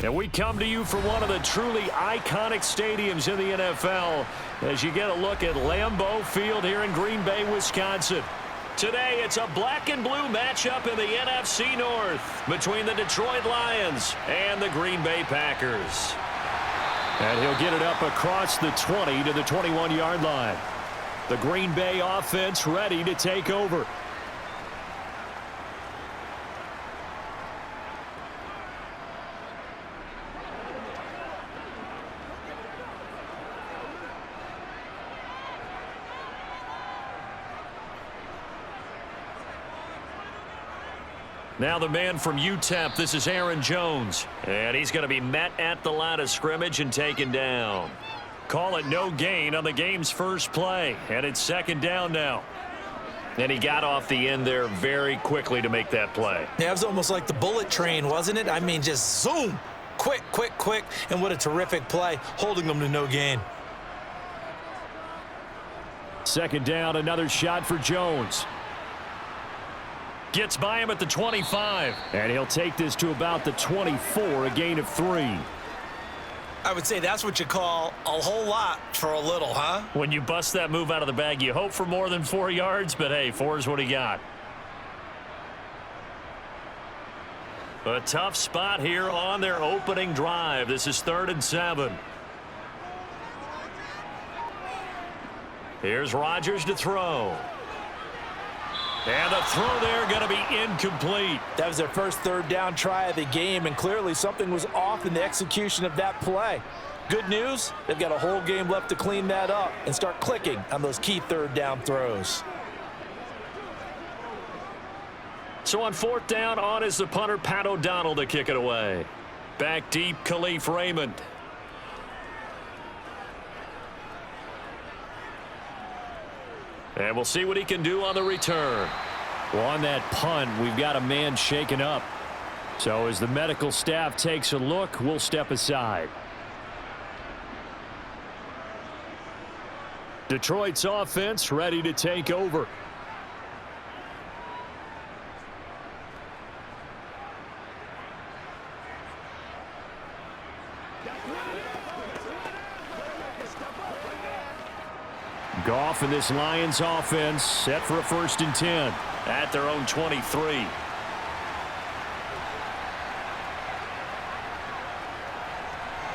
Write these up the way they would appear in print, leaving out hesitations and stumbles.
And we come to you from one of the truly iconic stadiums in the NFL as you get a look at Lambeau Field here in Green Bay, Wisconsin. Today, it's a black and blue matchup in the NFC North between the Detroit Lions and the Green Bay Packers. And he'll get it up across the 20 to the 21-yard line. The Green Bay offense ready to take over. Now the man from UTEP, this is Aaron Jones. And he's going to be met at the line of scrimmage and taken down. Call it no gain on the game's first play. And it's second down now. And he got off the end there very quickly to make that play. Yeah, it was almost like the bullet train, wasn't it? I mean, just zoom. Quick, quick, quick. And what a terrific play, holding them to no gain. Second down, another shot for Jones. Gets by him at the 25. And he'll take this to about the 24, a gain of 3. I would say that's what you call a whole lot for a little, huh? When you bust that move out of the bag, you hope for more than 4 yards, but hey, 4 is what he got. A tough spot here on their opening drive. This is 3rd and 7. Here's Rodgers to throw. And the throw there going to be incomplete. That was their first third down try of the game, and clearly something was off in the execution of that play. Good news, they've got a whole game left to clean that up and start clicking on those key third down throws. So on 4th down, on is the punter, Pat O'Donnell, to kick it away. Back deep, Khalif Raymond. And we'll see what he can do on the return. Well, on that punt, we've got a man shaken up. So as the medical staff takes a look, we'll step aside. Detroit's offense ready to take over. Goff and this Lions offense set for a 1st and 10 at their own 23.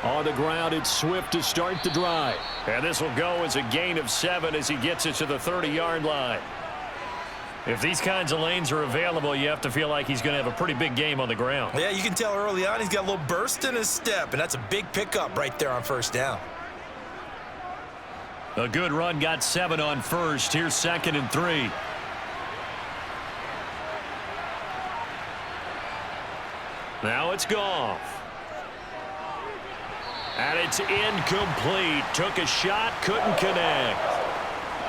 On the ground, it's Swift to start the drive. And this will go as a gain of 7 as he gets it to the 30-yard line. If these kinds of lanes are available, you have to feel like he's going to have a pretty big game on the ground. Yeah, you can tell early on he's got a little burst in his step, and that's a big pickup right there on 1st down. A good run, got 7 on 1st. Here's 2nd and 3. Now it's Goff. And it's incomplete. Took a shot, couldn't connect.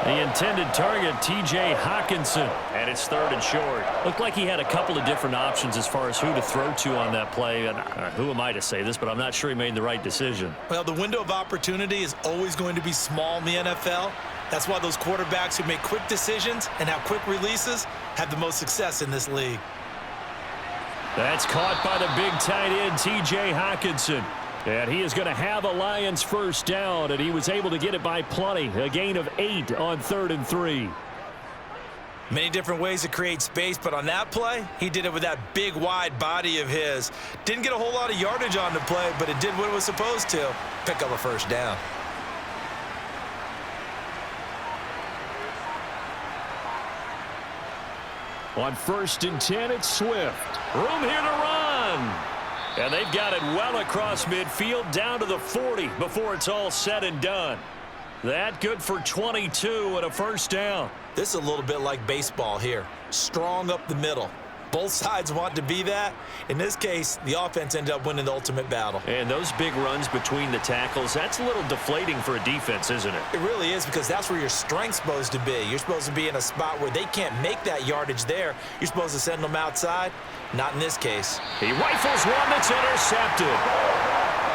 The intended target, T.J. Hawkinson. And it's 3rd and short. Looked like he had a couple of different options as far as who to throw to on that play. And who am I to say this, but I'm not sure he made the right decision. Well, the window of opportunity is always going to be small in the NFL. That's why those quarterbacks who make quick decisions and have quick releases have the most success in this league. That's caught by the big tight end, T.J. Hawkinson. And he is going to have a Lions 1st down, and he was able to get it by plenty. A gain of 8 on 3rd and 3. Many different ways to create space, but on that play, he did it with that big, wide body of his. Didn't get a whole lot of yardage on the play, but it did what it was supposed to. Pick up a 1st down. On 1st and 10, it's Swift. Room here to run. And they've got it well across midfield down to the 40 before it's all said and done. That good for 22 and a 1st down. This is a little bit like baseball here. Strong up the middle. Both sides want to be that. In this case, the offense ended up winning the ultimate battle. And those big runs between the tackles, that's a little deflating for a defense, isn't it? It really is, because that's where your strength's supposed to be. You're supposed to be in a spot where they can't make that yardage there. You're supposed to send them outside. Not in this case. He rifles one that's intercepted.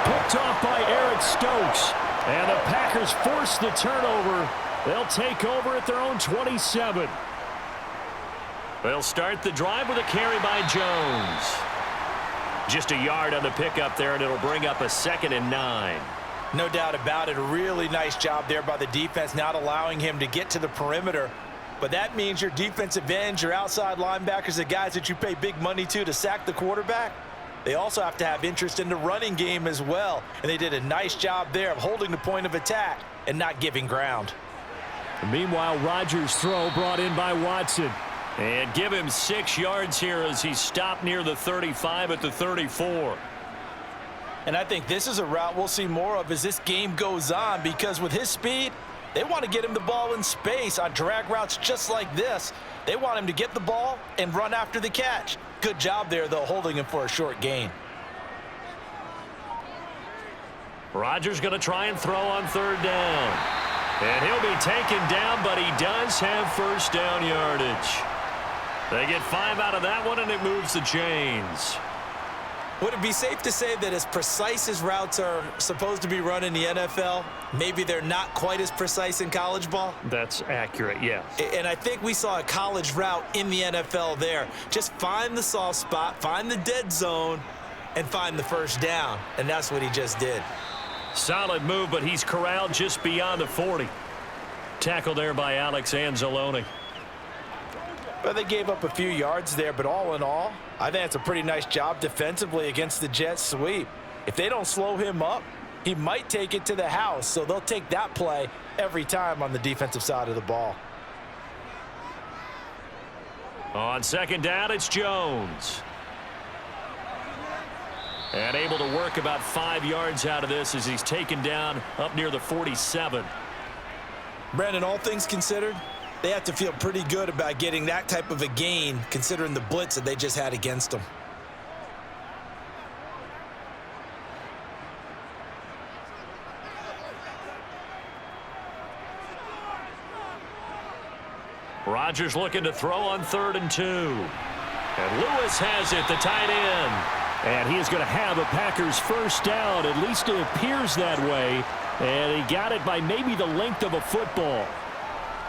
Picked off by Eric Stokes. And the Packers force the turnover. They'll take over at their own 27. They'll start the drive with a carry by Jones. Just a yard on the pickup there, and it'll bring up a 2nd and 9. No doubt about it. A really nice job there by the defense, not allowing him to get to the perimeter. But that means your defensive ends, your outside linebackers, the guys that you pay big money to sack the quarterback, they also have to have interest in the running game as well. And they did a nice job there of holding the point of attack and not giving ground. Meanwhile, Rodgers' throw brought in by Watson. And give him 6 yards here as he stopped near the 35 at the 34. And I think this is a route we'll see more of as this game goes on, because with his speed, they want to get him the ball in space on drag routes just like this. They want him to get the ball and run after the catch. Good job there, though, holding him for a short gain. Rodgers going to try and throw on 3rd down. And he'll be taken down, but he does have 1st down yardage. They get 5 out of that one, and it moves the chains. Would it be safe to say that as precise as routes are supposed to be run in the NFL, maybe they're not quite as precise in college ball? That's accurate, yes. And I think we saw a college route in the NFL there. Just find the soft spot, find the dead zone, and find the 1st down. And that's what he just did. Solid move, but he's corralled just beyond the 40. Tackle there by Alex Anzalone. Well, they gave up a few yards there, but all in all, I think it's a pretty nice job defensively against the jet sweep. If they don't slow him up, he might take it to the house, so they'll take that play every time on the defensive side of the ball. On 2nd down, it's Jones. And able to work about 5 yards out of this as he's taken down up near the 47. Brandon, all things considered, they have to feel pretty good about getting that type of a gain considering the blitz that they just had against them. Rodgers looking to throw on 3rd and 2. And Lewis has it, the tight end. And he is going to have a Packers 1st down. At least it appears that way. And he got it by maybe the length of a football.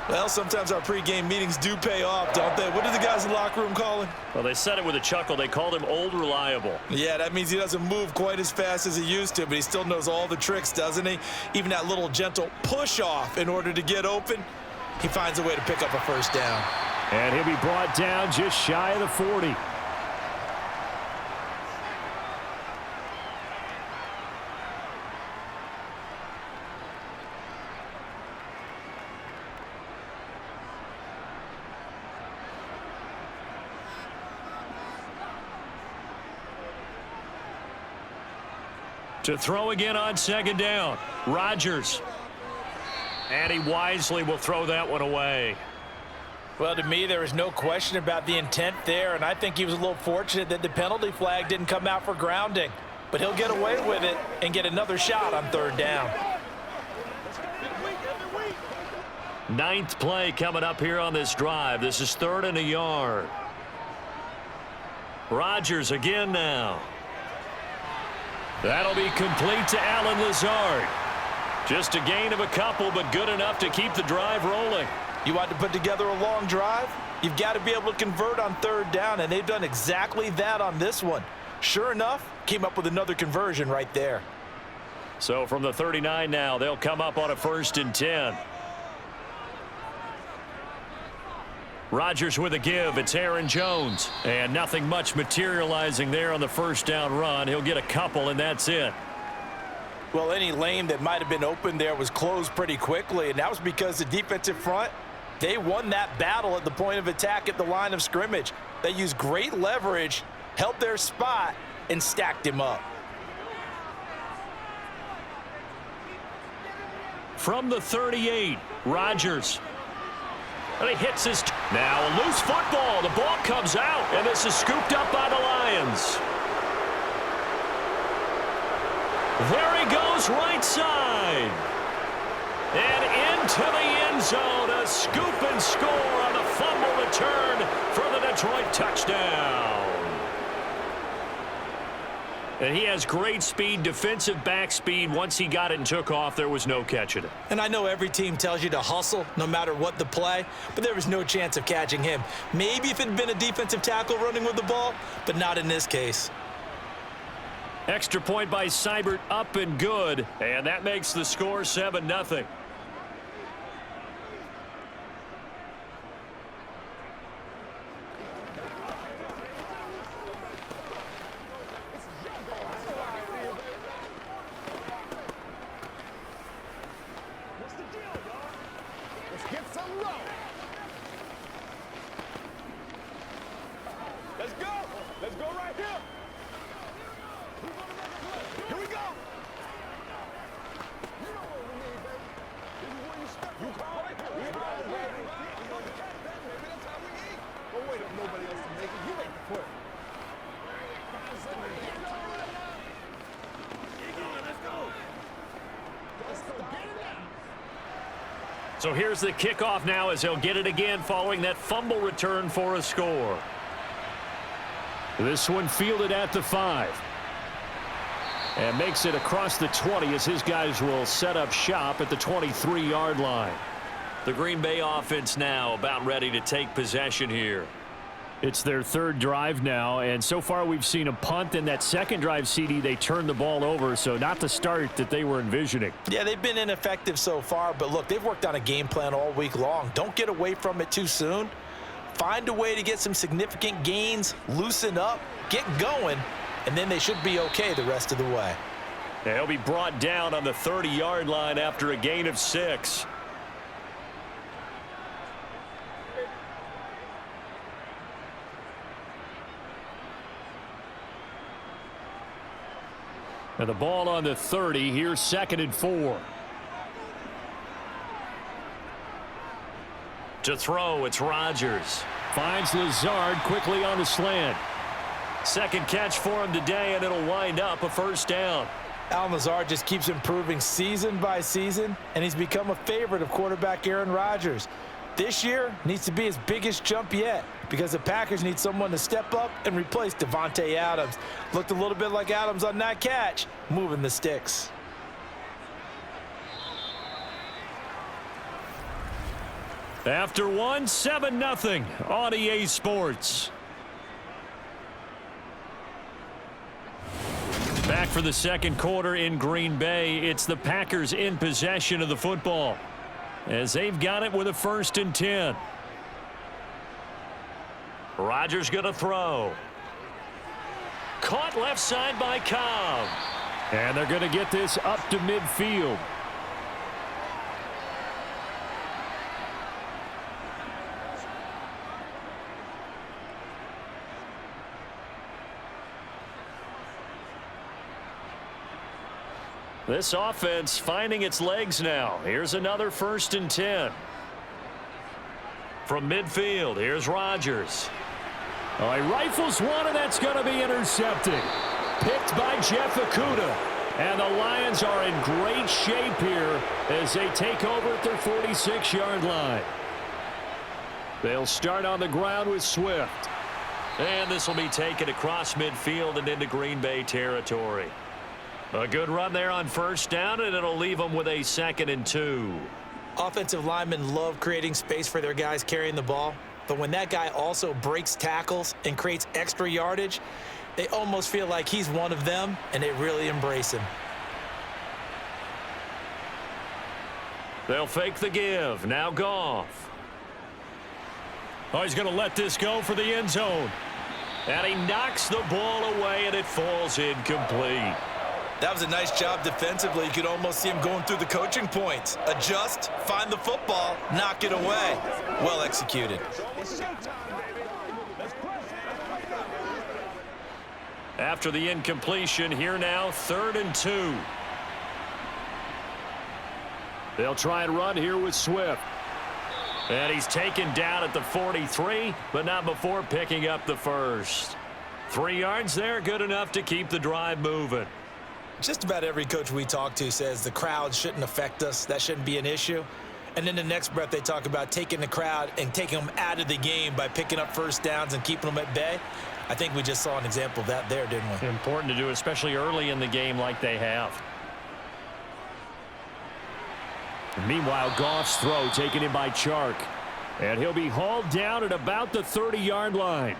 Well, sometimes our pregame meetings do pay off, don't they? What did the guys in the locker room call him? Well, they said it with a chuckle. They called him Old Reliable. Yeah, that means he doesn't move quite as fast as he used to, but he still knows all the tricks, doesn't he? Even that little gentle push-off in order to get open, he finds a way to pick up a 1st down. And he'll be brought down just shy of the 40. To throw again on 2nd down. Rodgers. And he wisely will throw that one away. Well, to me, there is no question about the intent there, and I think he was a little fortunate that the penalty flag didn't come out for grounding. But he'll get away with it and get another shot on 3rd down. 9th play coming up here on this drive. This is 3rd and a yard. Rodgers again now. That'll be complete to Allen Lazard. Just a gain of a couple, but good enough to keep the drive rolling. You want to put together a long drive? You've got to be able to convert on 3rd down, and they've done exactly that on this one. Sure enough, came up with another conversion right there. So from the 39 now, they'll come up on a 1st and 10. Rodgers with a give. It's Aaron Jones. And nothing much materializing there on the 1st down run. He'll get a couple, and that's it. Well, any lane that might have been open there was closed pretty quickly, and that was because the defensive front, they won that battle at the point of attack at the line of scrimmage. They used great leverage, held their spot, and stacked him up. From the 38, Rodgers. And he hits his... Now a loose football. The ball comes out, and this is scooped up by the Lions. There he goes, right side. And into the end zone. A scoop and score on the fumble return for the Detroit touchdown. And he has great speed, defensive back speed. Once he got it and took off, there was no catching it. And I know every team tells you to hustle no matter what the play, but there was no chance of catching him. Maybe if it had been a defensive tackle running with the ball, but not in this case. Extra point by Seibert, up and good, and that makes the score 7-0. So here's the kickoff now as he'll get it again following that fumble return for a score. This one fielded at the 5. And makes it across the 20 as his guys will set up shop at the 23-yard line. The Green Bay offense now about ready to take possession here. It's their third drive now, and so far we've seen a punt. In that second drive, CD, they turned the ball over, so not the start that they were envisioning. Yeah, they've been ineffective so far, but look, they've worked on a game plan all week long. Don't get away from it too soon. Find a way to get some significant gains, loosen up, get going, and then they should be okay the rest of the way. Yeah, he'll be brought down on the 30-yard line after a gain of 6. And the ball on the 30. Here's 2nd and 4. To throw, it's Rodgers. Finds Lazard quickly on the slant. Second catch for him today, and it'll wind up a first down. Allen Lazard just keeps improving season by season, and he's become a favorite of quarterback Aaron Rodgers. This year needs to be his biggest jump yet because the Packers need someone to step up and replace Devontae Adams. Looked a little bit like Adams on that catch, moving the sticks. After one, 7-0 on EA Sports. Back for the second quarter in Green Bay. It's the Packers in possession of the football as they've got it with a 1st and 10. Rodgers going to throw. Caught left side by Cobb. And they're going to get this up to midfield. This offense finding its legs now. Here's another 1st and 10. From midfield, here's Rodgers. Oh, he rifles one, and that's going to be intercepted. Picked by Jeff Okudah. And the Lions are in great shape here as they take over at their 46-yard line. They'll start on the ground with Swift. And this will be taken across midfield and into Green Bay territory. A good run there on 1st down, and it'll leave them with a 2nd and 2. Offensive linemen love creating space for their guys carrying the ball, but when that guy also breaks tackles and creates extra yardage, they almost feel like he's one of them, and they really embrace him. They'll fake the give. Now Goff. Oh, he's going to let this go for the end zone. And he knocks the ball away, and it falls incomplete. That was a nice job defensively. You could almost see him going through the coaching points. Adjust, find the football, knock it away. Well executed. After the incompletion, here now, 3rd and 2. They'll try and run here with Swift. And he's taken down at the 43, but not before picking up the first. 3 yards there, good enough to keep the drive moving. Just about every coach we talk to says the crowd shouldn't affect us. That shouldn't be an issue. And then the next breath they talk about taking the crowd and taking them out of the game by picking up 1st downs and keeping them at bay. I think we just saw an example of that there, didn't we? Important to do, especially early in the game like they have. Meanwhile, Goff's throw taken in by Chark. And he'll be hauled down at about the 30-yard line.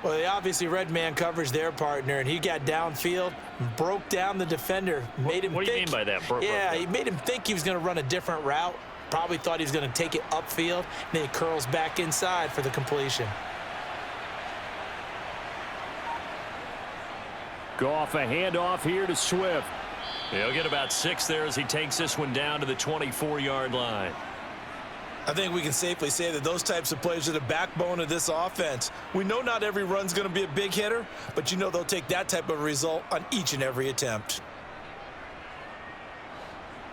Well, they obviously read man coverage their partner, and he got downfield, broke down the defender, made him What do you mean by that? Yeah, he made him think he was going to run a different route. Probably thought he was going to take it upfield, and then he curls back inside for the completion. Goff a handoff here to Swift. He'll get about 6 there as he takes this one down to the 24-yard line. I think we can safely say that those types of plays are the backbone of this offense. We know not every run's going to be a big hitter, but you know they'll take that type of result on each and every attempt.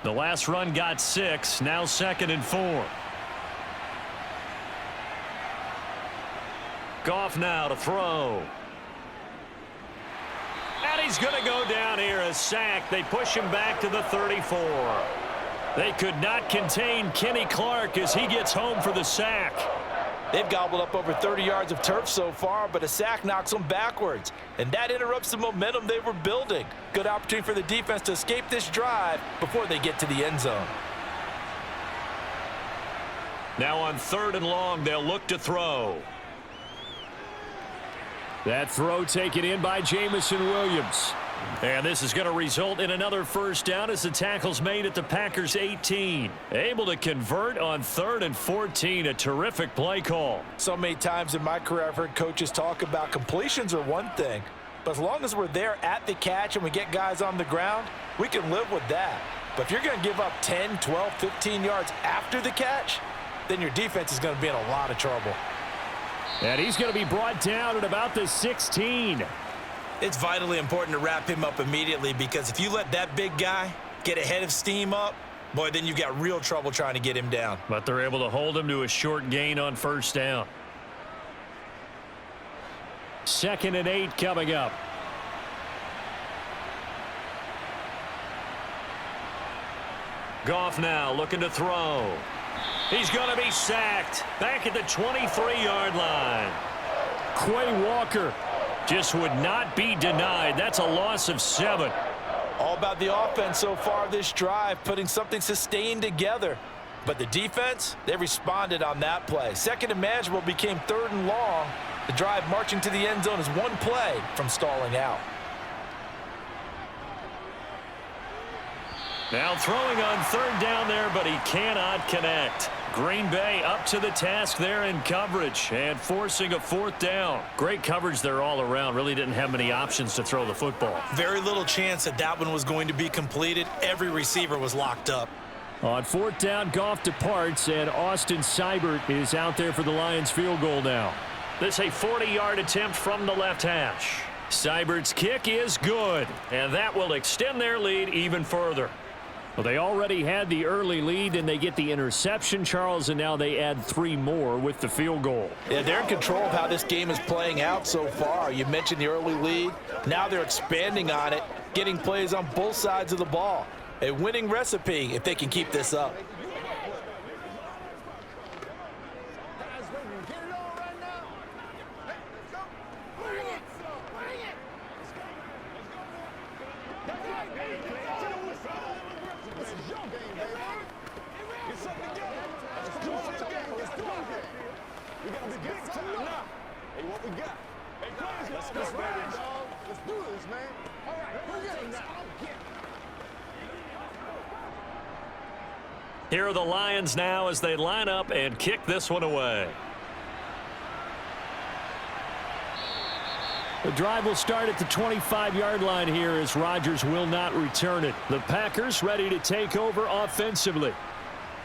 The last run got 6, now 2nd and 4. Goff now to throw. And he's going to go down here, a sack. They push him back to the 34. They could not contain Kenny Clark as he gets home for the sack. They've gobbled up over 30 yards of turf so far, but a sack knocks them backwards, and that interrupts the momentum they were building. Good opportunity for the defense to escape this drive before they get to the end zone. Now on 3rd and long, they'll look to throw. That throw taken in by Jamison Williams. And this is going to result in another first down as the tackle's made at the Packers' 18. Able to convert on 3rd and 14. A terrific play call. So many times in my career I've heard coaches talk about completions are one thing, but as long as we're there at the catch and we get guys on the ground, we can live with that. But if you're going to give up 10, 12, 15 yards after the catch, then your defense is going to be in a lot of trouble. And he's going to be brought down at about the 16. It's vitally important to wrap him up immediately, because if you let that big guy get ahead of steam up, boy, then you've got real trouble trying to get him down. But they're able to hold him to a short gain on 1st down. 2nd and 8 coming up. Goff now looking to throw. He's going to be sacked back at the 23-yard line. Quay Walker just would not be denied. That's a loss of 7. All about the offense so far this drive, putting something sustained together. But the defense, they responded on that play. 2nd and manageable became 3rd and long. The drive marching to the end zone is one play from stalling out. Now throwing on 3rd down there, but he cannot connect. Green Bay up to the task there in coverage and forcing a 4th down. Great coverage there all around. Really didn't have many options to throw the football. Very little chance that that one was going to be completed. Every receiver was locked up. On 4th down, Goff departs, and Austin Seibert is out there for the Lions field goal now. This a 40-yard attempt from the left hash. Seibert's kick is good, and that will extend their lead even further. Well, they already had the early lead, and they get the interception, Charles, and now they add 3 more with the field goal. Yeah, they're in control of how this game is playing out so far. You mentioned the early lead. Now they're expanding on it, getting plays on both sides of the ball. A winning recipe if they can keep this up. Here are the Lions now as they line up and kick this one away. The drive will start at the 25-yard line here as Rodgers will not return it. The Packers ready to take over offensively.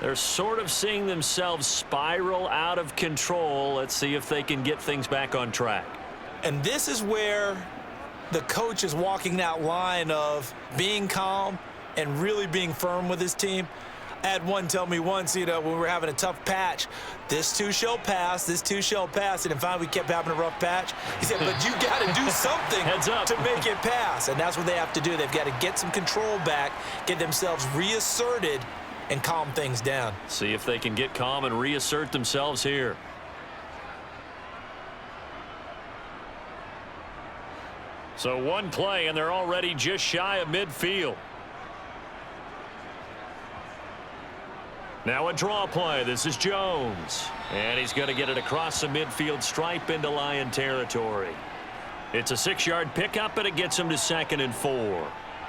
They're sort of seeing themselves spiral out of control. Let's see if they can get things back on track. And this is where the coach is walking that line of being calm and really being firm with his team. I had one tell me once, when we were having a tough patch, this too shall pass, this too shall pass. And finally we kept having a rough patch. He said, but you got to do something to make it pass. And that's what they have to do. They've got to get some control back, get themselves reasserted, and calm things down. See if they can get calm and reassert themselves here. So one play, and they're already just shy of midfield. Now a draw play. This is Jones. And he's going to get it across the midfield stripe into Lion territory. It's a 6-yard pickup, and it gets him to 2nd and 4.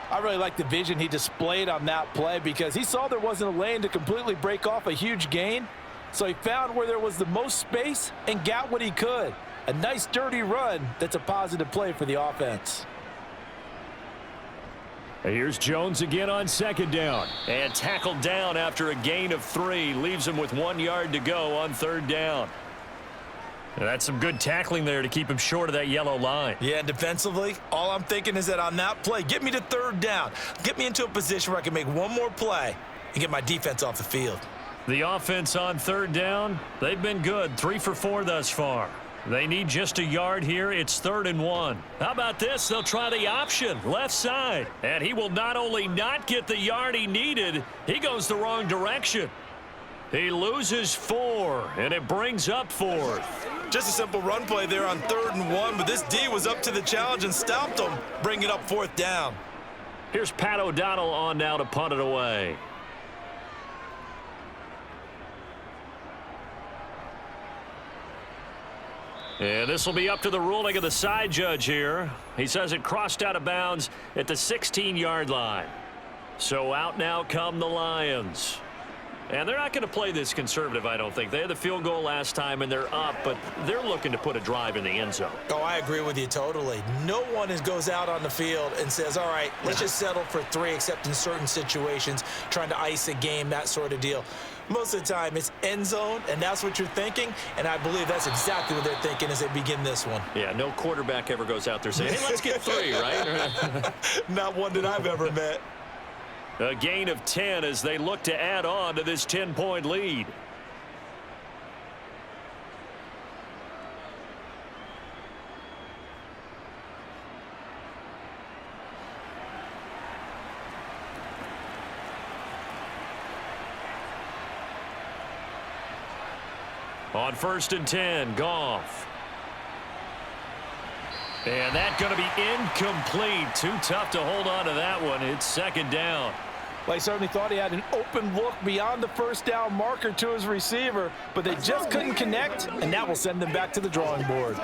I really like the vision he displayed on that play because he saw there wasn't a lane to completely break off a huge gain. So he found where there was the most space and got what he could. A nice dirty run that's a positive play for the offense. Here's Jones again on 2nd down. And tackled down after a gain of 3. Leaves him with 1 yard to go on 3rd down. And that's some good tackling there to keep him short of that yellow line. Yeah, and defensively, all I'm thinking is that on that play, get me to 3rd down. Get me into a position where I can make one more play and get my defense off the field. The offense on 3rd down, they've been good. 3 for 4 thus far. They need just a yard here. It's 3rd and 1. How about this? They'll try the option, left side. And he will not only not get the yard he needed, he goes the wrong direction. He loses 4, and it brings up 4th. Just a simple run play there on 3rd and 1, but this D was up to the challenge and stopped him, bringing up 4th down. Here's Pat O'Donnell on now to punt it away. And this will be up to the ruling of the side judge here. He says it crossed out of bounds at the 16-yard line. So out now come the Lions. And they're not going to play this conservative, I don't think. They had the field goal last time, and they're up, but they're looking to put a drive in the end zone. Oh, I agree with you totally. No one goes out on the field and says, all right, let's just settle for 3, except in certain situations, trying to ice a game, that sort of deal. Most of the time, it's end zone, and that's what you're thinking, and I believe that's exactly what they're thinking as they begin this one. Yeah, no quarterback ever goes out there saying, hey, let's get 3, right? Not one that I've ever met. A gain of 10 as they look to add on to this 10-point lead. On 1st and 10, Goff. And that's going to be incomplete. Too tough to hold on to that one. It's 2nd down. Well, he certainly thought he had an open look beyond the 1st down marker to his receiver, but they just couldn't connect, and that will send them back to the drawing board.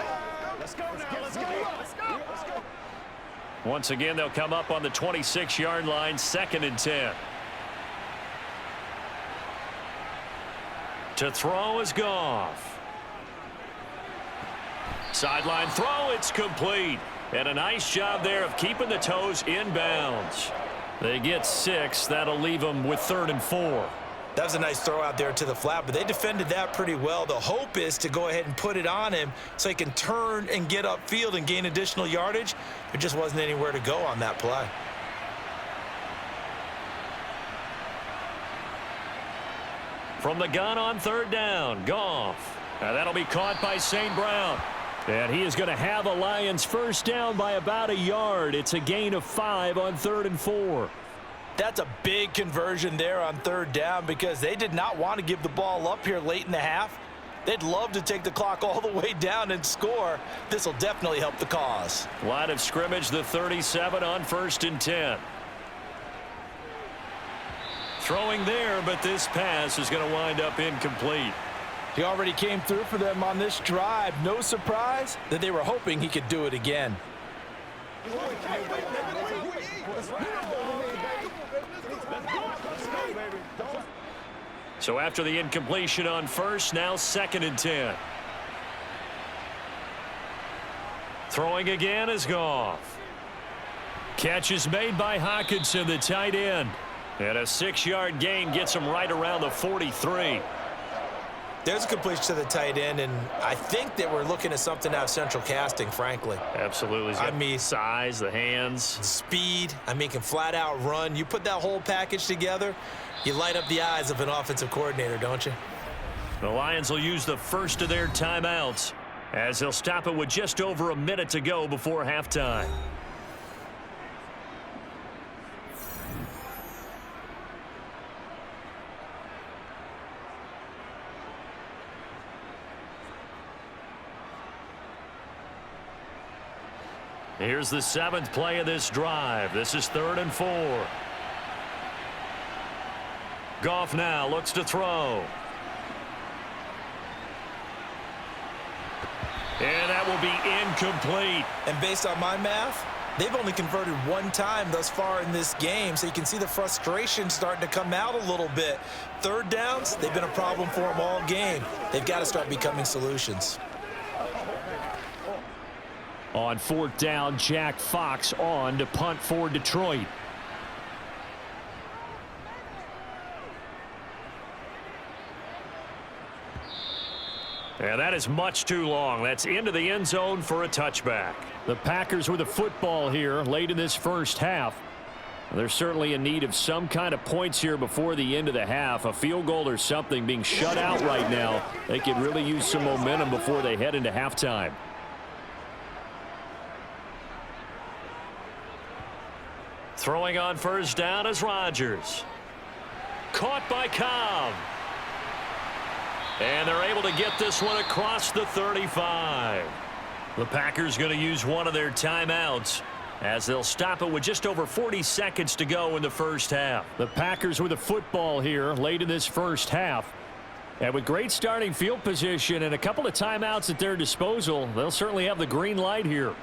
Once again, they'll come up on the 26-yard line, 2nd and 10. To throw is Goff. Sideline throw, it's complete. And a nice job there of keeping the toes inbounds. They get 6. That'll leave them with 3rd and 4. That was a nice throw out there to the flat, but they defended that pretty well. The hope is to go ahead and put it on him so he can turn and get upfield and gain additional yardage. There just wasn't anywhere to go on that play. From the gun on 3rd down, Goff. Now that'll be caught by St. Brown. And he is going to have a Lions 1st down by about a yard. It's a gain of 5 on 3rd and 4. That's a big conversion there on 3rd down because they did not want to give the ball up here late in the half. They'd love to take the clock all the way down and score. This will definitely help the cause. Line of scrimmage, the 37 on 1st and 10. Throwing there, but this pass is going to wind up incomplete. He already came through for them on this drive. No surprise that they were hoping he could do it again. So after the incompletion on 1st, now 2nd and 10. Throwing again is Goff. Catch is made by Hockenson, the tight end. And a 6-yard gain gets him right around the 43. There's a completion to the tight end, and I think that we're looking at something out of central casting, frankly. Absolutely. I mean, size, the hands. Speed. I mean, can flat out run. You put that whole package together, you light up the eyes of an offensive coordinator, don't you? The Lions will use the first of their timeouts as they'll stop it with just over a minute to go before halftime. Here's the 7th play of this drive. This is 3rd and 4. Goff now looks to throw. And that will be incomplete. And based on my math, they've only converted one time thus far in this game, so you can see the frustration starting to come out a little bit. Third downs, they've been a problem for them all game. They've got to start becoming solutions. On fourth down, Jack Fox on to punt for Detroit. And that is much too long. That's into the end zone for a touchback. The Packers with a football here late in this first half. They're certainly in need of some kind of points here before the end of the half. A field goal or something being shut out right now. They could really use some momentum before they head into halftime. Throwing on first down is Rodgers. Caught by Cobb. And they're able to get this one across the 35. The Packers going to use one of their timeouts as they'll stop it with just over 40 seconds to go in the first half. The Packers with a football here late in this first half. And with great starting field position and a couple of timeouts at their disposal, they'll certainly have the green light here.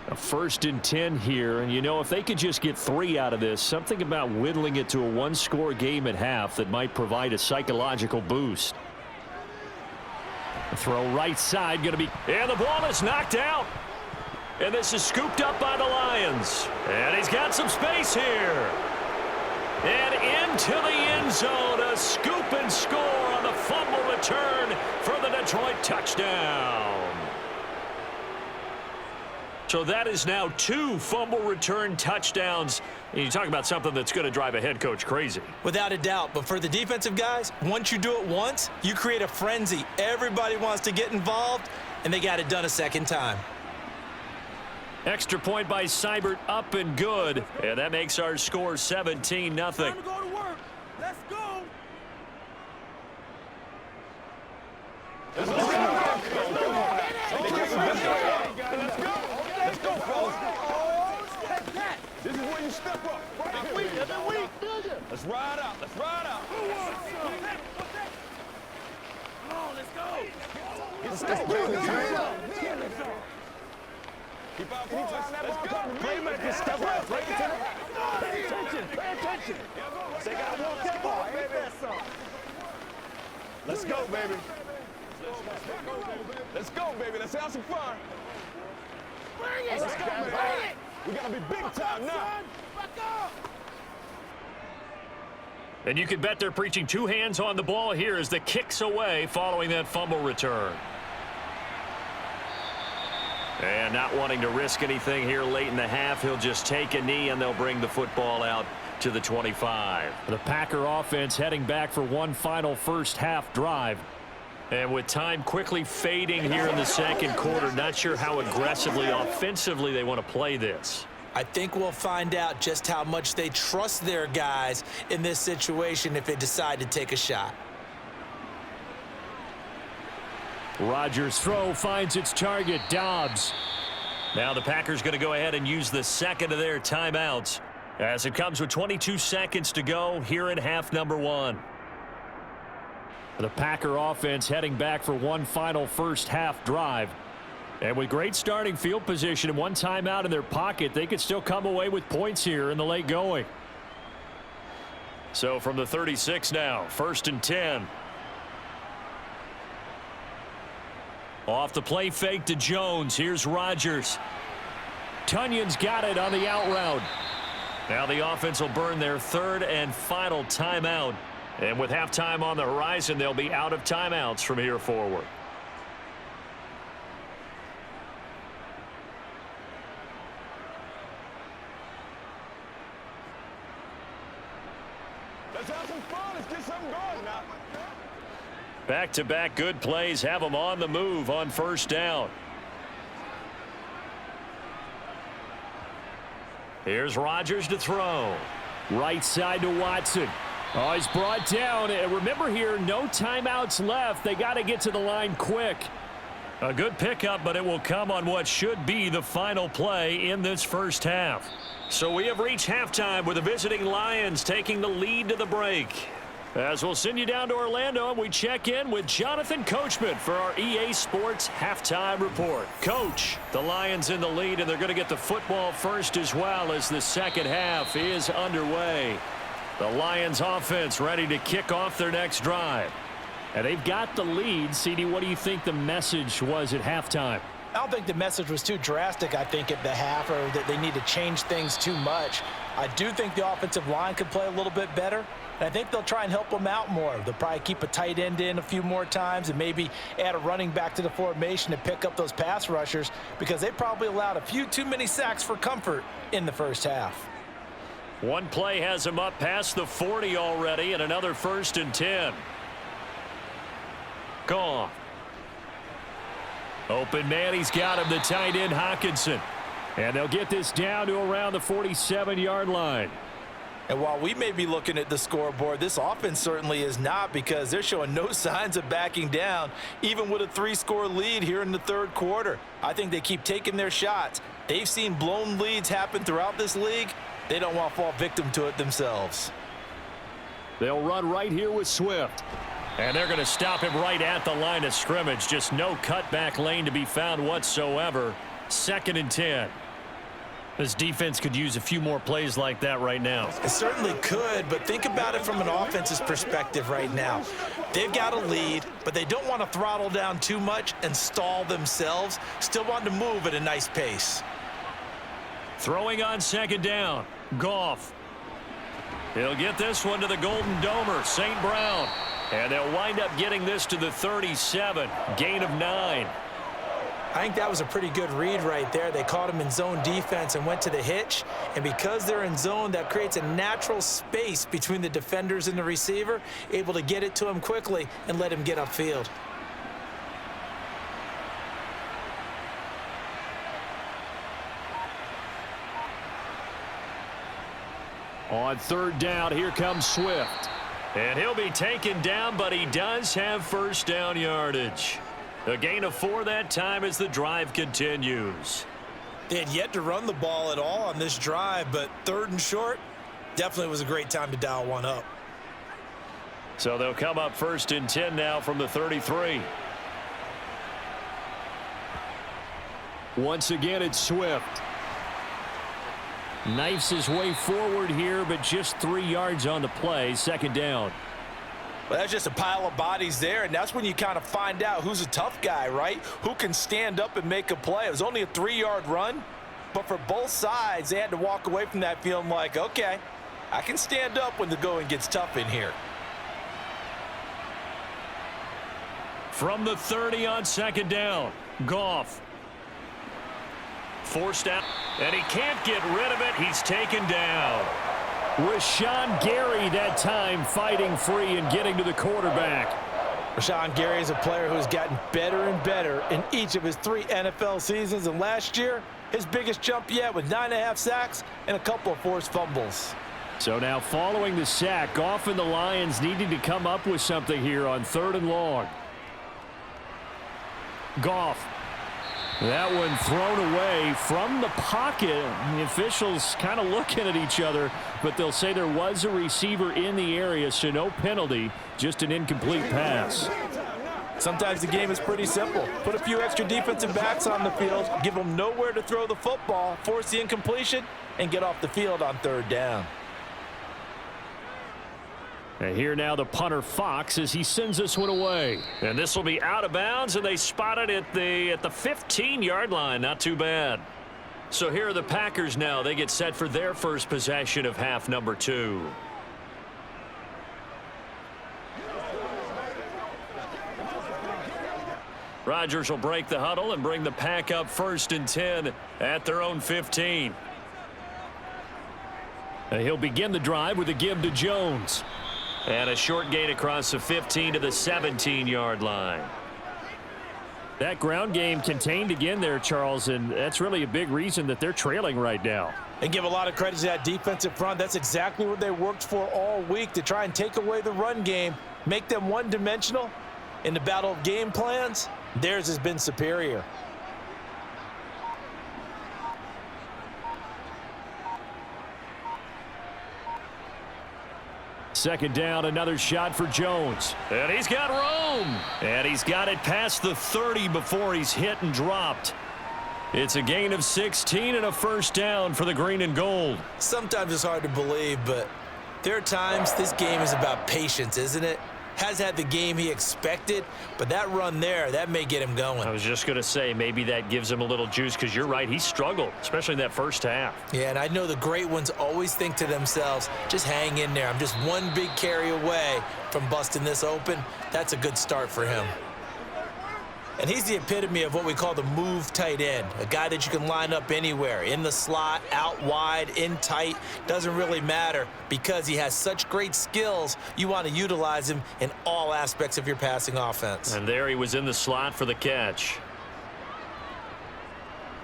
A 1st and 10 here, and you know, if they could just get 3 out of this, something about whittling it to a one-score game at half that might provide a psychological boost. The throw right side going to be, and the ball is knocked out. And this is scooped up by the Lions. And he's got some space here. And into the end zone, a scoop and score on the fumble return for the Detroit touchdown. So that is now 2 fumble return touchdowns. And you talk about something that's going to drive a head coach crazy. Without a doubt. But for the defensive guys, once you do it once, you create a frenzy. Everybody wants to get involved, and they got it done a second time. Extra point by Seibert, up and good. And that makes our score 17-0. Time to go to work. Let's go. Let's go, fellas. This is where you step up. Let's ride out. Let's ride out. Come on, let's go. Let's go. Keep out front. Let's go. Playmakers step up. Pay attention. Pay attention. They got to walk that ball, baby. Let's go, baby. Let's go, baby. Let's have some fun. Bring it. Let's go, man. We got to be big time now. And you can bet they're preaching 2 hands on the ball here as the kick's away following that fumble return. And not wanting to risk anything here late in the half, he'll just take a knee and they'll bring the football out to the 25. The Packer offense heading back for one final first half drive. And with time quickly fading here in the second quarter, not sure how aggressively, offensively they want to play this. I think we'll find out just how much they trust their guys in this situation if they decide to take a shot. Rodgers' throw finds its target, Dobbs. Now the Packers going to go ahead and use the second of their timeouts as it comes with 22 seconds to go here in half number 1. The Packer offense heading back for one final first half drive. And with great starting field position and one timeout in their pocket, they could still come away with points here in the late going. So from the 36 now, 1st and 10. Off the play fake to Jones. Here's Rodgers. Tunyon's got it on the out route. Now the offense will burn their 3rd and final timeout. And with halftime on the horizon, they'll be out of timeouts from here forward. Let's have some fun. Let's get something going now. Back-to-back good plays have them on the move on first down. Here's Rodgers to throw. Right side to Watson. Oh, he's brought down. And remember here, no timeouts left. They got to get to the line quick. A good pickup, but it will come on what should be the final play in this first half. So we have reached halftime with the visiting Lions taking the lead to the break. As we'll send you down to Orlando, and we check in with Jonathan Coachman for our EA Sports Halftime Report. Coach, the Lions in the lead, and they're going to get the football first as well as the second half is underway. The Lions offense ready to kick off their next drive. And they've got the lead. CD, what do you think the message was at halftime? I don't think the message was too drastic, I think, at the half, or that they need to change things too much. I do think the offensive line could play a little bit better, and I think they'll try and help them out more. They'll probably keep a tight end in a few more times and maybe add a running back to the formation to pick up those pass rushers, because they probably allowed a few too many sacks for comfort in the first half. One play has him up past the 40 already, and another 1st and 10. Gone. Open man, he's got him, the tight end Hockenson. And they'll get this down to around the 47-yard line. And while we may be looking at the scoreboard, this offense certainly is not, because they're showing no signs of backing down, even with a 3-score lead here in the third quarter. I think they keep taking their shots. They've seen blown leads happen throughout this league. They don't want to fall victim to it themselves. They'll run right here with Swift. And they're going to stop him right at the line of scrimmage. Just no cutback lane to be found whatsoever. 2nd and 10. This defense could use a few more plays like that right now. It certainly could, but think about it from an offense's perspective right now. They've got a lead, but they don't want to throttle down too much and stall themselves. Still want to move at a nice pace. Throwing on 2nd down. Goff. He'll get this one to the Golden Domer, St. Brown. And they'll wind up getting this to the 37. Gain of 9. I think that was a pretty good read right there. They caught him in zone defense and went to the hitch. And because they're in zone, that creates a natural space between the defenders and the receiver, able to get it to him quickly and let him get upfield. On 3rd down, here comes Swift. And he'll be taken down, but he does have 1st down yardage. A gain of 4 that time as the drive continues. They had yet to run the ball at all on this drive, but 3rd and short, definitely was a great time to dial one up. So they'll come up 1st and 10 now from the 33. Once again, it's Swift. Knifes his way forward here, but just 3 yards on the play. 2nd down. Well, that's just a pile of bodies there, and that's when you kind of find out who's a tough guy, right? Who can stand up and make a play. It was only a 3-yard run, but for both sides, they had to walk away from that feeling like, okay, I can stand up when the going gets tough in here. From the 30 on 2nd down, Goff. Forced out, and he can't get rid of it. He's taken down. Rashawn Gary that time fighting free and getting to the quarterback. Rashawn Gary is a player who's gotten better and better in each of his 3 NFL seasons, and last year, his biggest jump yet with 9.5 sacks and a couple of forced fumbles. So now following the sack, Goff and the Lions needing to come up with something here on 3rd and long. Goff. That one thrown away from the pocket. The officials kind of looking at each other, but they'll say there was a receiver in the area, so no penalty, just an incomplete pass. Sometimes the game is pretty simple. Put a few extra defensive backs on the field, give them nowhere to throw the football, force the incompletion, and get off the field on 3rd down. And here now the punter Fox as he sends this one away. And this will be out of bounds, and they spot it at the 15-yard line. Not too bad. So here are the Packers now. They get set for their first possession of half number 2. Rodgers will break the huddle and bring the Pack up 1st and 10 at their own 15. And he'll begin the drive with a give to Jones. And a short gain across the 15 to the 17-yard line. That ground game contained again there, Charles, and that's really a big reason that they're trailing right now. And give a lot of credit to that defensive front. That's exactly what they worked for all week, to try and take away the run game, make them one-dimensional. In the battle of game plans, Theirs has been superior. Second down, another shot for Jones. And he's got room. And he's got it past the 30 before he's hit and dropped. It's a gain of 16 and a first down for the green and gold. Sometimes it's hard to believe, but there are times this game is about patience, isn't it? Has had the game he expected, but that run there, that may get him going. I was just going to say, maybe that gives him a little juice, because you're right, he struggled, especially in that first half. Yeah, and I know the great ones always think to themselves, just hang in there. I'm just one big carry away from busting this open. That's a good start for him. And he's the epitome of what we call the move tight end, a guy that you can line up anywhere, in the slot, out wide, in tight, doesn't really matter because he has such great skills. You want to utilize him in all aspects of your passing offense. And there he was in the slot for the catch.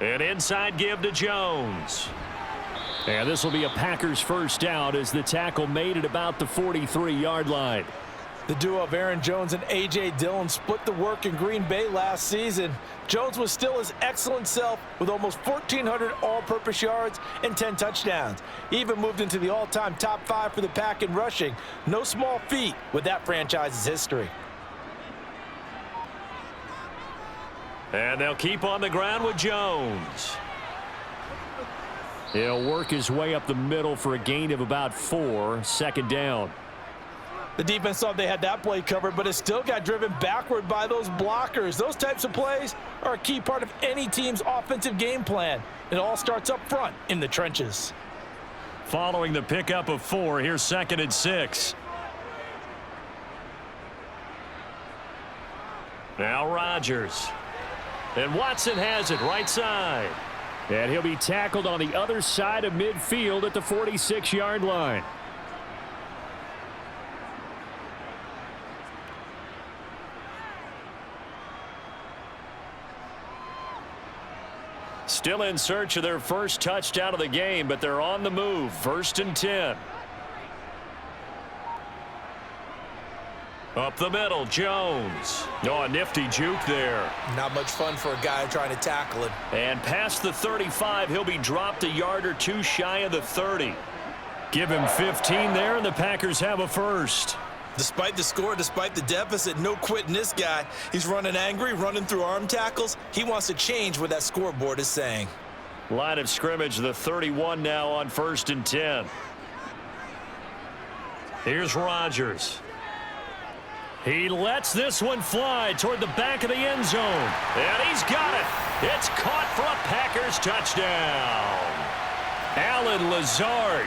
An inside give to Jones. And this will be a Packers first down as the tackle made at about the 43-yard line. The duo of Aaron Jones and A.J. Dillon split the work in Green Bay last season. Jones was still his excellent self with almost 1,400 all-purpose yards and 10 touchdowns. He even moved into the all-time top 5 for the Pack in rushing. No small feat with that franchise's history. And they'll keep on the ground with Jones. He'll work his way up the middle for a gain of about 4, second down. The defense thought they had that play covered, but it still got driven backward by those blockers. Those types of plays are a key part of any team's offensive game plan. It all starts up front in the trenches. Following the pickup of 4, here's 2nd and 6. Now Rodgers. And Watson has it right side. And he'll be tackled on the other side of midfield at the 46-yard line. Still in search of their first touchdown of the game, but they're on the move. 1st and 10. Up the middle, Jones. Oh, a nifty juke there. Not much fun for a guy trying to tackle him. And past the 35, he'll be dropped a yard or 2 shy of the 30. Give him 15 there, and the Packers have a first. Despite the score, despite the deficit, no quitting this guy. He's running angry, running through arm tackles. He wants to change what that scoreboard is saying. Line of scrimmage, the 31 now on 1st and 10. Here's Rodgers. He lets this one fly toward the back of the end zone. And he's got it. It's caught for a Packers touchdown. Allen Lazard,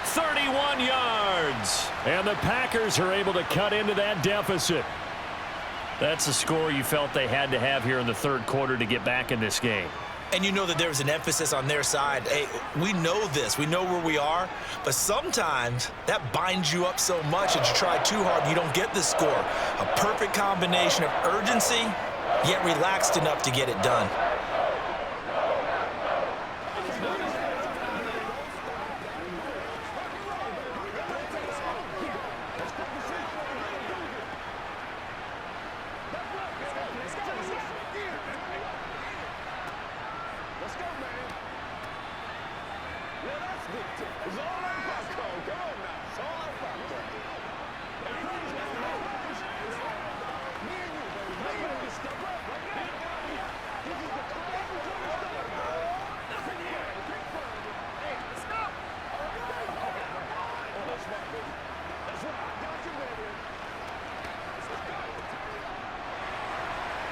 31 yards. And the Packers are able to cut into that deficit. That's a score you felt they had to have here in the 3rd quarter to get back in this game. And you know that there's an emphasis on their side. Hey, we know this. We know where we are. But sometimes that binds you up so much that you try too hard and you don't get the score. A perfect combination of urgency, yet relaxed enough to get it done.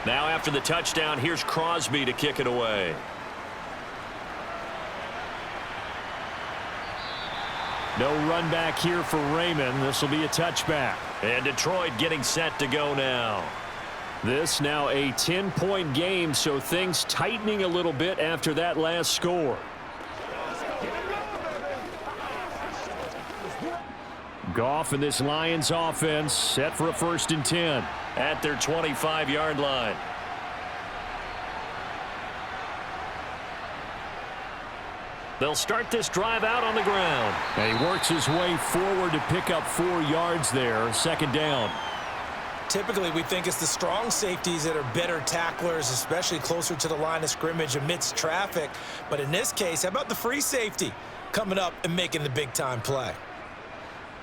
Now after the touchdown, here's Crosby to kick it away. No run back here for Raymond. This will be a touchback. And Detroit getting set to go now. This now a 10-point game, so things tightening a little bit after that last score. Goff and this Lions offense set for a 1st and 10 at their 25-yard line. They'll start this drive out on the ground. And he works his way forward to pick up 4 yards there, 2nd down. Typically, we think it's the strong safeties that are better tacklers, especially closer to the line of scrimmage amidst traffic. But in this case, how about the free safety coming up and making the big-time play?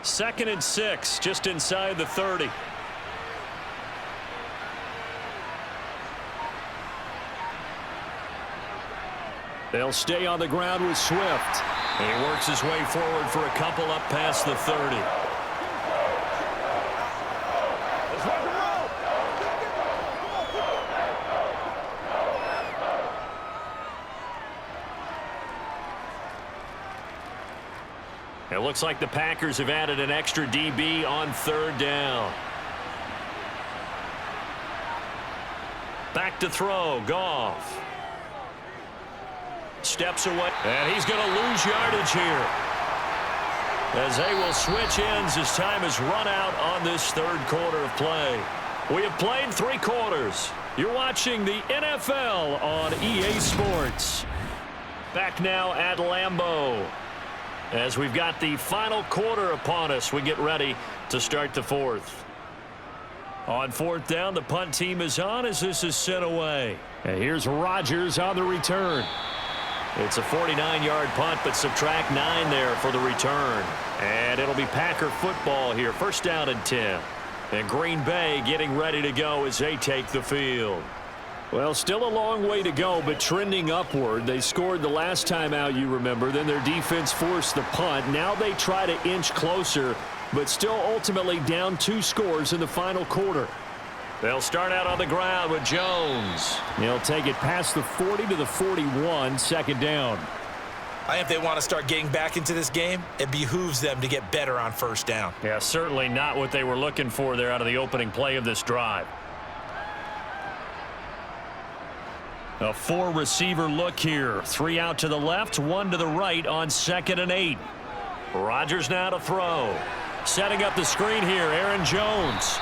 2nd and 6, just inside the 30. They'll stay on the ground with Swift. And he works his way forward for a couple up past the 30. It looks like the Packers have added an extra DB on 3rd down. Back to throw, Goff. Steps away, and he's going to lose yardage here, as they will switch ends as time has run out on this 3rd quarter of play. We have played 3 quarters. You're watching the NFL on EA Sports. Back now at Lambeau, as we've got the final quarter upon us, we get ready to start the 4th. On 4th down, the punt team is on as this is sent away. And here's Rodgers on the return. It's a 49-yard punt, but subtract 9 there for the return. And it'll be Packer football here. 1st down and 10. And Green Bay getting ready to go as they take the field. Well, still a long way to go, but trending upward. They scored the last time out, you remember. Then their defense forced the punt. Now they try to inch closer, but still ultimately down 2 scores in the final quarter. They'll start out on the ground with Jones. He'll take it past the 40 to the 41, 2nd down. I think if they want to start getting back into this game, it behooves them to get better on 1st down. Yeah, certainly not what they were looking for there out of the opening play of this drive. A 4-receiver look here. 3 out to the left, 1 to the right on 2nd and 8. Rodgers now to throw. Setting up the screen here, Aaron Jones.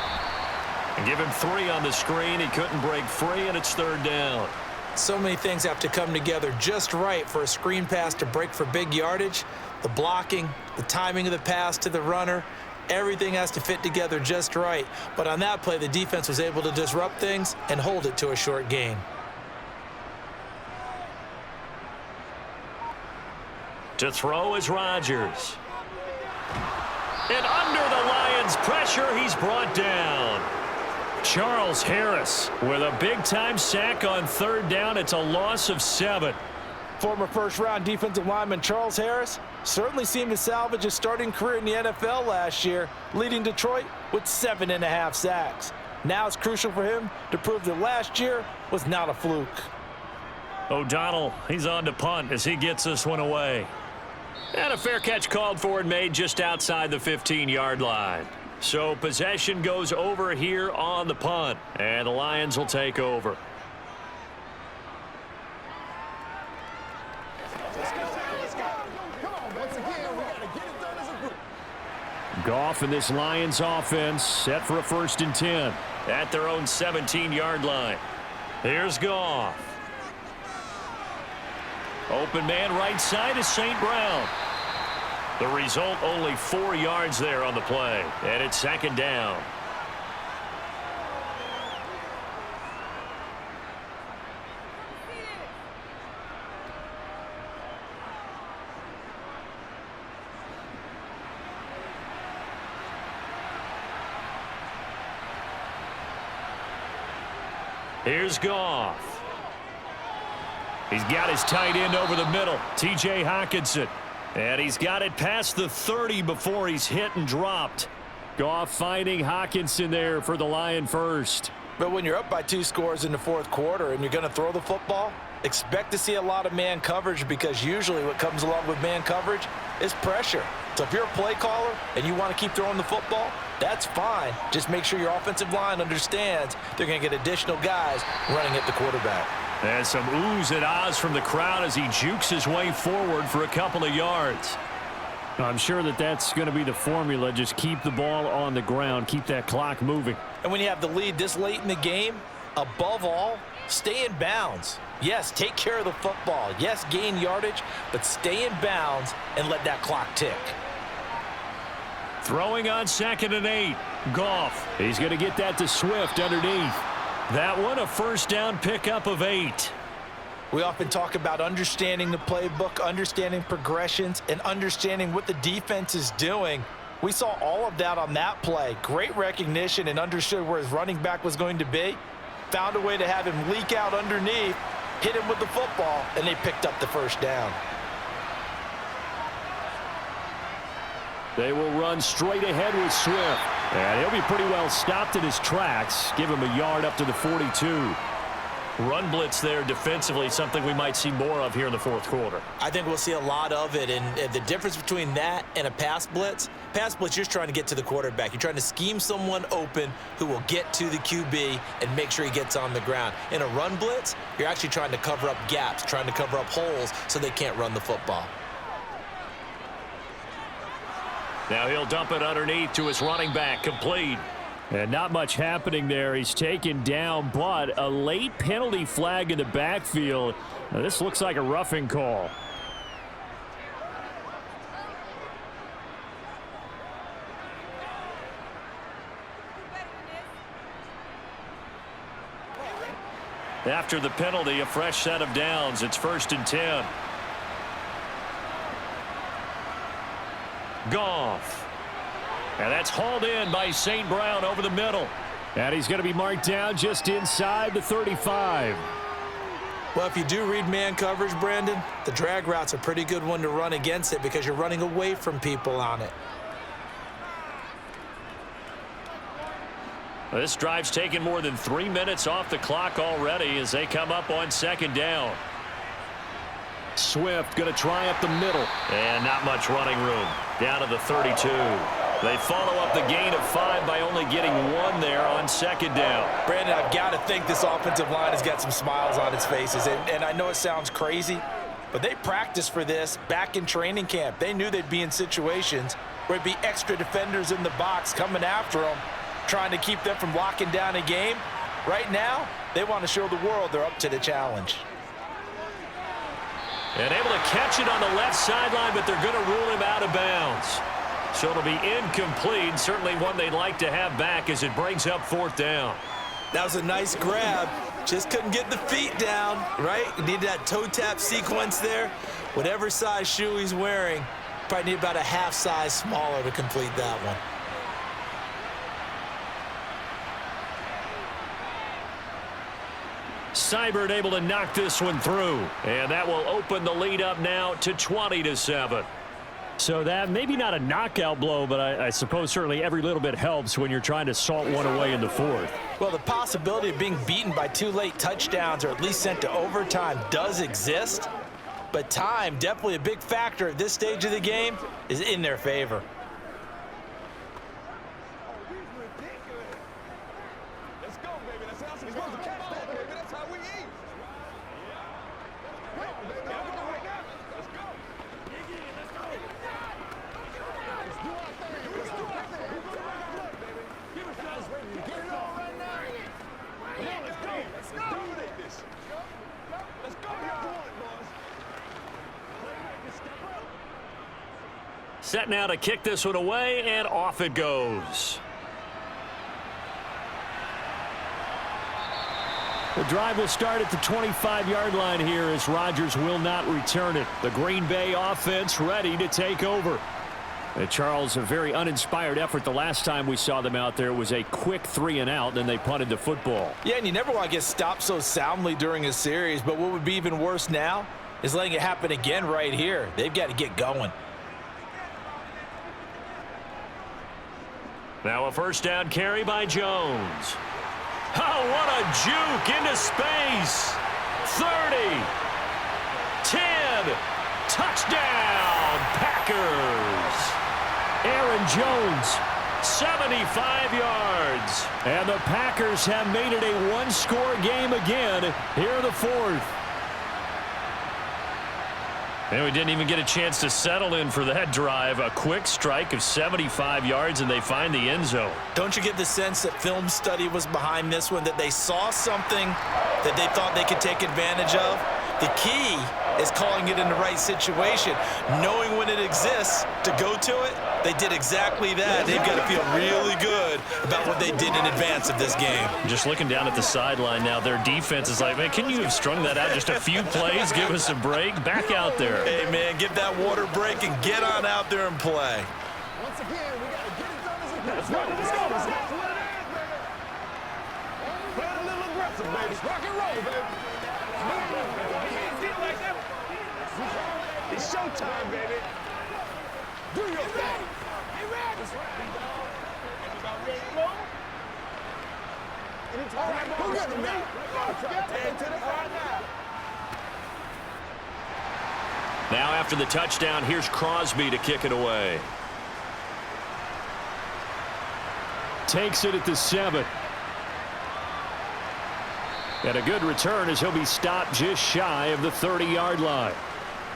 And give him 3 on the screen. He couldn't break free, and it's 3rd down. So many things have to come together just right for a screen pass to break for big yardage. The blocking, the timing of the pass to the runner, everything has to fit together just right. But on that play, the defense was able to disrupt things and hold it to a short gain. To throw is Rodgers. And under the Lions' pressure, he's brought down. Charles Harris with a big-time sack on 3rd down. It's a loss of 7. Former 1st-round defensive lineman Charles Harris certainly seemed to salvage his starting career in the NFL last year, leading Detroit with 7.5 sacks. Now it's crucial for him to prove that last year was not a fluke. O'Donnell, he's on to punt as he gets this one away. And a fair catch called for and made just outside the 15-yard line. So possession goes over here on the punt, and the Lions will take over. Goff and this Lions offense set for a 1st and 10 at their own 17-yard line. Here's Goff. Open man right side is St. Brown. The result, only 4 yards there on the play, and it's 2nd down. Here's Goff. He's got his tight end over the middle, T.J. Hockenson. And he's got it past the 30 before he's hit and dropped. Goff finding Hockenson there for the Lion first. But when you're up by 2 scores in the 4th quarter and you're going to throw the football, expect to see a lot of man coverage, because usually what comes along with man coverage is pressure. So if you're a play caller and you want to keep throwing the football, that's fine. Just make sure your offensive line understands they're going to get additional guys running at the quarterback. And some oohs and ahs from the crowd as he jukes his way forward for a couple of yards. I'm sure that that's going to be the formula. Just keep the ball on the ground. Keep that clock moving. And when you have the lead this late in the game, above all, stay in bounds. Yes, take care of the football. Yes, gain yardage, but stay in bounds and let that clock tick. Throwing on 2nd and 8. Goff, he's going to get that to Swift underneath. That one, a first down pickup of 8. We often talk about understanding the playbook, understanding progressions, and understanding what the defense is doing. We saw all of that on that play. Great recognition and understood where his running back was going to be. Found a way to have him leak out underneath, hit him with the football, and they picked up the first down. They will run straight ahead with Swift. And he'll be pretty well stopped in his tracks. Give him a yard up to the 42. Run blitz there defensively, something we might see more of here in the fourth quarter. I think we'll see a lot of it, and the difference between that and a pass blitz, you're just trying to get to the quarterback. You're trying to scheme someone open who will get to the QB and make sure he gets on the ground. In a run blitz, you're actually trying to cover up gaps, trying to cover up holes so they can't run the football. Now he'll dump it underneath to his running back, complete. And not much happening there. He's taken down, but a late penalty flag in the backfield. Now, this looks like a roughing call. After the penalty, a fresh set of downs. It's 1st and 10. Goff. And that's hauled in by St. Brown over the middle. And he's going to be marked down just inside the 35. Well, if you do read man coverage, Brandon, the drag route's a pretty good one to run against it because you're running away from people on it. This drive's taken more than 3 minutes off the clock already as they come up on 2nd down. Swift going to try up the middle. And not much running room. Down to the 32. They follow up the gain of 5 by only getting 1 there on 2nd down. Brandon, I've got to think this offensive line has got some smiles on its faces. And I know it sounds crazy, but they practiced for this back in training camp. They knew they'd be in situations where it'd be extra defenders in the box coming after them, trying to keep them from locking down a game. Right now, they want to show the world they're up to the challenge. And able to catch it on the left sideline, but they're going to rule him out of bounds. So it'll be incomplete. Certainly one they'd like to have back as it brings up 4th down. That was a nice grab. Just couldn't get the feet down, right? Need that toe tap sequence there. Whatever size shoe he's wearing, probably need about a half size smaller to complete that one. Seibert able to knock this one through. And that will open the lead up now to 20-7. So that maybe not a knockout blow, but I suppose certainly every little bit helps when you're trying to salt one away in the 4th. Well, the possibility of being beaten by 2 late touchdowns or at least sent to overtime does exist. But time, definitely a big factor at this stage of the game, is in their favor. Let's go, baby. That's how we're supposed to catch that, baby. That's how we eat. Let's go. Set now to kick this one away, and off it goes. The drive will start at the 25-yard line here as Rodgers will not return it. The Green Bay offense ready to take over. And Charles, a very uninspired effort the last time we saw them out there. It was a quick 3-and-out, then they punted the football. Yeah, and you never want to get stopped so soundly during a series, but what would be even worse now is letting it happen again right here. They've got to get going. Now a first down carry by Jones. Oh, what a juke into space. 30. 10. Touchdown, Packers. Aaron Jones, 75 yards. And the Packers have made it a one-score game again here in the 4th. And we didn't even get a chance to settle in for that drive. A quick strike of 75 yards, and they find the end zone. Don't you get the sense that film study was behind this one, that they saw something that they thought they could take advantage of? The key is calling it in the right situation. Knowing when it exists to go to it, they did exactly that. They've got to feel really good about what they did in advance of this game. Just looking down at the sideline now, their defense is like, man, can you have strung that out just a few plays? Give us a break. Back out there. Hey, man, give that water break and get on out there and play. Once again, we got to get it done as a group. Let's go. Let's go. Let's go. Play a little aggressive, baby. Rock and roll, baby. It's showtime, baby. Do your thing. Hey, Red. Everybody ready to roll? All right, go get him now. Tag to the side now. Now after the touchdown, here's Crosby to kick it away. Takes it at the 7. And a good return as he'll be stopped just shy of the 30-yard line.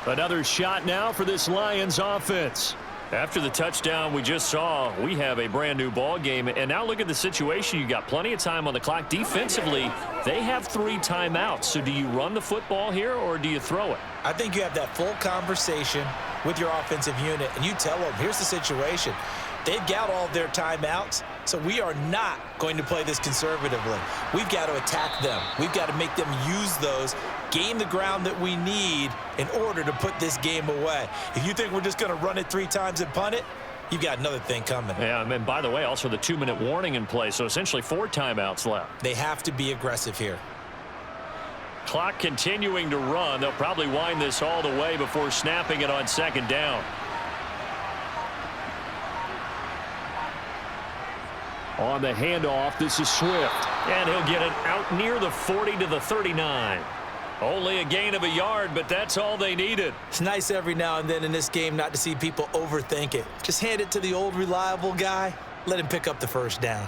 Another shot now for this Lions offense. After the touchdown we just saw, we have a brand new ball game. And now look at the situation. You got plenty of time on the clock. Defensively, they have 3 timeouts. So do you run the football here or do you throw it? I think you have that full conversation with your offensive unit, and you tell them, here's the situation. They've got all their timeouts, so we are not going to play this conservatively. We've got to attack them. We've got to make them use those, gain the ground that we need in order to put this game away. If you think we're just going to run it 3 times and punt it, you've got another thing coming. Yeah, and by the way, also the 2-minute warning in play, so essentially 4 timeouts left. They have to be aggressive here. Clock continuing to run. They'll probably wind this all the way before snapping it on 2nd down. On the handoff, this is Swift. And he'll get it out near the 40 to the 39. Only a gain of a yard, but that's all they needed. It's nice every now and then in this game not to see people overthink it. Just hand it to the old reliable guy. Let him pick up the first down.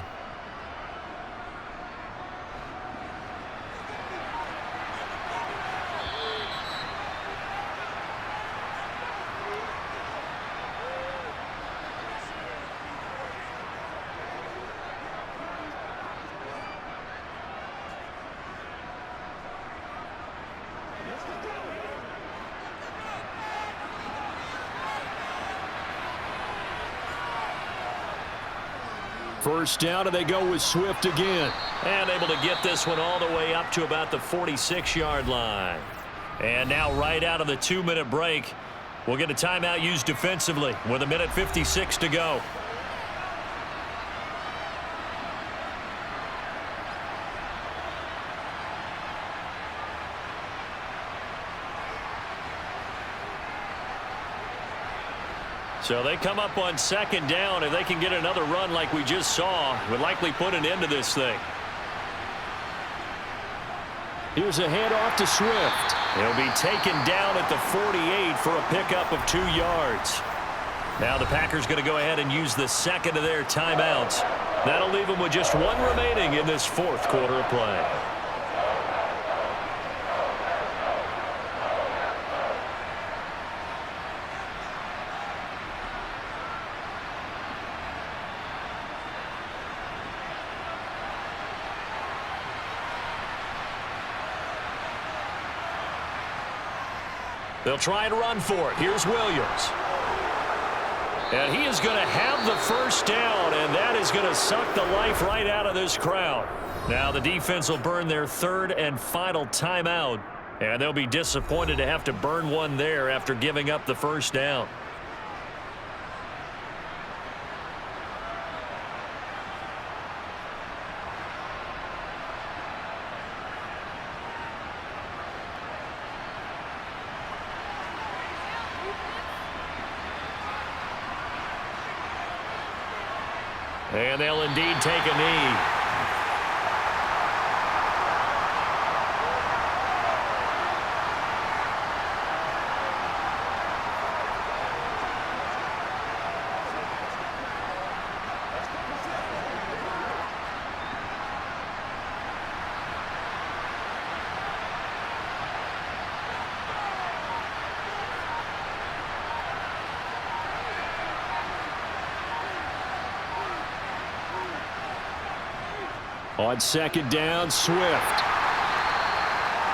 First down, and they go with Swift again. And able to get this one all the way up to about the 46-yard line. And now right out of the 2-minute break, we'll get a timeout used defensively with 1:56 to go. So they come up on 2nd down. If they can get another run like we just saw, would likely put an end to this thing. Here's a handoff to Swift. He'll be taken down at the 48 for a pickup of 2 yards. Now the Packers going to go ahead and use the 2nd of their timeouts. That'll leave them with just 1 remaining in this 4th quarter of play. They'll try and run for it. Here's Williams. And he is going to have the first down, and that is going to suck the life right out of this crowd. Now the defense will burn their 3rd and final timeout, and they'll be disappointed to have to burn one there after giving up the first down. And they'll indeed take a knee. On 2nd down, Swift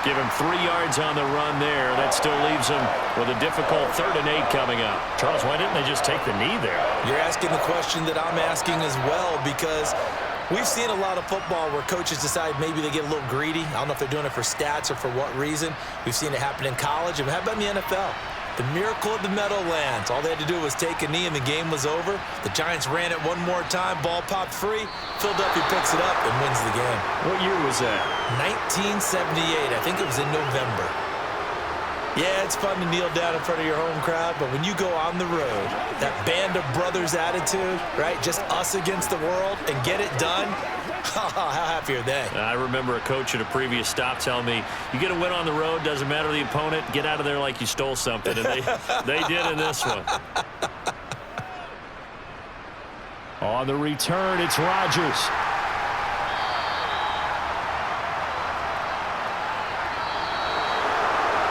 Give him 3 yards on the run there. That still leaves him with a difficult 3rd and 8 coming up. Charles, why didn't they just take the knee there? You're asking the question that I'm asking as well, because we've seen a lot of football where coaches decide maybe they get a little greedy. I don't know if they're doing it for stats or for what reason. We've seen it happen in college, and how about in the NFL? The miracle of the Meadowlands. All they had to do was take a knee and the game was over. The Giants ran it one more time. Ball popped free. Philadelphia picks it up and wins the game. What year was that? 1978. I think it was in November. Yeah, it's fun to kneel down in front of your home crowd, but when you go on the road, that band of brothers attitude, right? Just us against the world and get it done. How happy are they? I remember a coach at a previous stop telling me, you get a win on the road, doesn't matter the opponent, get out of there like you stole something. And they did in this one. On the return, it's Rodgers.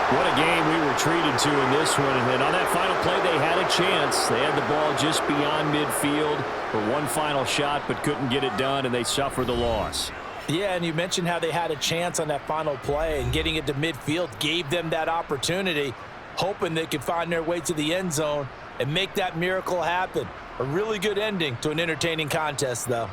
What a game we were treated to in this one. And on that final play, they had a chance. They had the ball just beyond midfield for one final shot, but couldn't get it done, and they suffered the loss. Yeah, and you mentioned how they had a chance on that final play, and getting it to midfield gave them that opportunity, hoping they could find their way to the end zone and make that miracle happen. A really good ending to an entertaining contest, though.